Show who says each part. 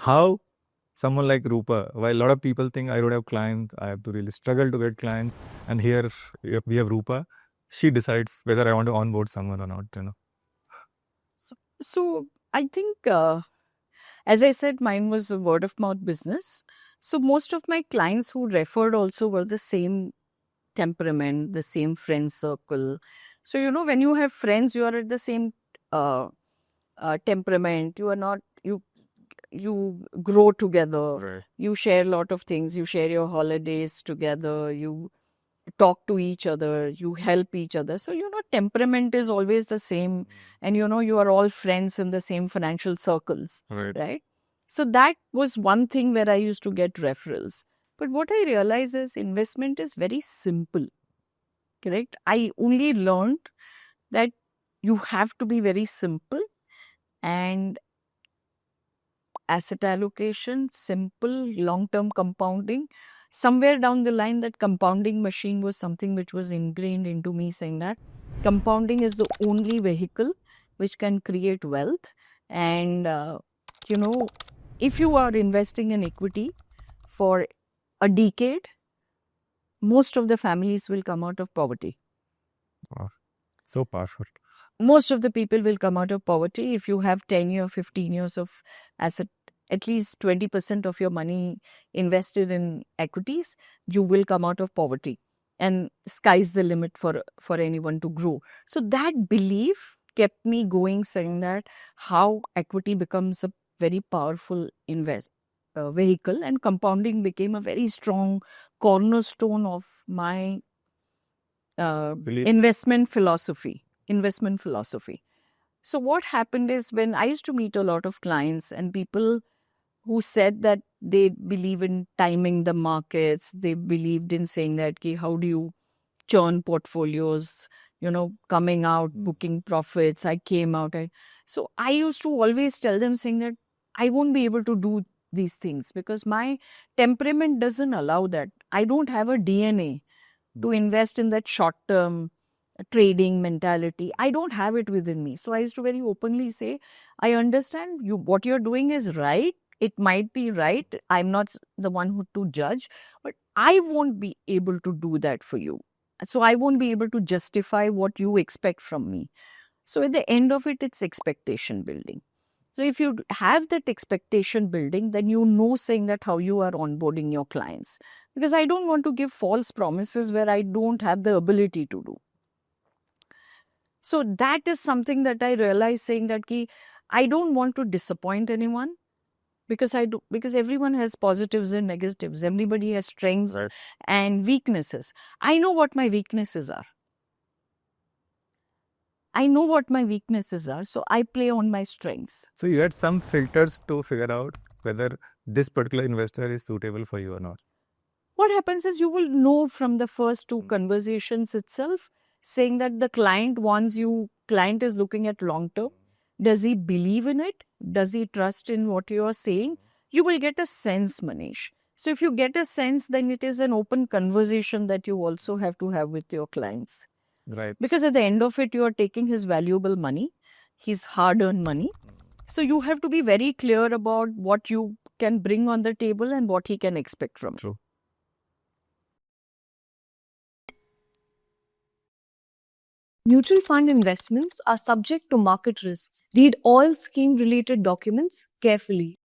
Speaker 1: how someone like Rupa, while a lot of people think I don't have clients, I have to really struggle to get clients, and here we have Rupa. She decides whether I want to onboard someone or not.
Speaker 2: So I think, as I said, mine was a word of mouth business. So most of my clients who referred also were the same temperament, the same friend circle. So, when you have friends, you are at the same uh, temperament. You are not, you grow together.
Speaker 1: Right.
Speaker 2: You share a lot of things. You share your holidays together. You talk to each other. You help each other. So, temperament is always the same. And, you are all friends in the same financial circles,
Speaker 1: Right.
Speaker 2: right? So, that was one thing where I used to get referrals. But what I realize is investment is very simple, correct? I only learned that you have to be very simple and asset allocation, simple, long-term compounding. Somewhere down the line, that compounding machine was something which was ingrained into me, saying that compounding is the only vehicle which can create wealth. And, if you are investing in equity for a decade, most of the families will come out of poverty.
Speaker 1: Wow. So powerful.
Speaker 2: Most of the people will come out of poverty if you have 10 years, 15 years of asset, at least 20% of your money invested in equities, you will come out of poverty, and sky's the limit for anyone to grow. So that belief kept me going, saying that how equity becomes a very powerful vehicle, and compounding became a very strong cornerstone of my investment philosophy. So what happened is, when I used to meet a lot of clients and people who said that they believe in timing the markets, they believed in saying that, "Ki, how do you churn portfolios, coming out, booking profits, I came out." So I used to always tell them, saying that I won't be able to do these things because my temperament doesn't allow that. I don't have a DNA to invest in that short term trading mentality. I don't have it within me. So I used to very openly say, I understand you, what you're doing is right. It might be right. I'm not the one who to judge, but I won't be able to do that for you. So I won't be able to justify what you expect from me. So at the end of it, it's expectation building. So if you have that expectation building, then saying that how you are onboarding your clients. Because I don't want to give false promises where I don't have the ability to do. So that is something that I realized, saying that I don't want to disappoint anyone, because because everyone has positives and negatives. Everybody has strengths and weaknesses. I know what my weaknesses are. So I play on my strengths.
Speaker 1: So you had some filters to figure out whether this particular investor is suitable for you or not.
Speaker 2: What happens is, you will know from the first two conversations itself, saying that the client is looking at long term. Does he believe in it? Does he trust in what you are saying? You will get a sense, Manish. So if you get a sense, then it is an open conversation that you also have to have with your clients.
Speaker 1: Right.
Speaker 2: Because at the end of it, you are taking his valuable money, his hard-earned money. So you have to be very clear about what you can bring on the table and what he can expect from you.
Speaker 1: True.
Speaker 3: Mutual fund investments are subject to market risks. Read all scheme related documents carefully.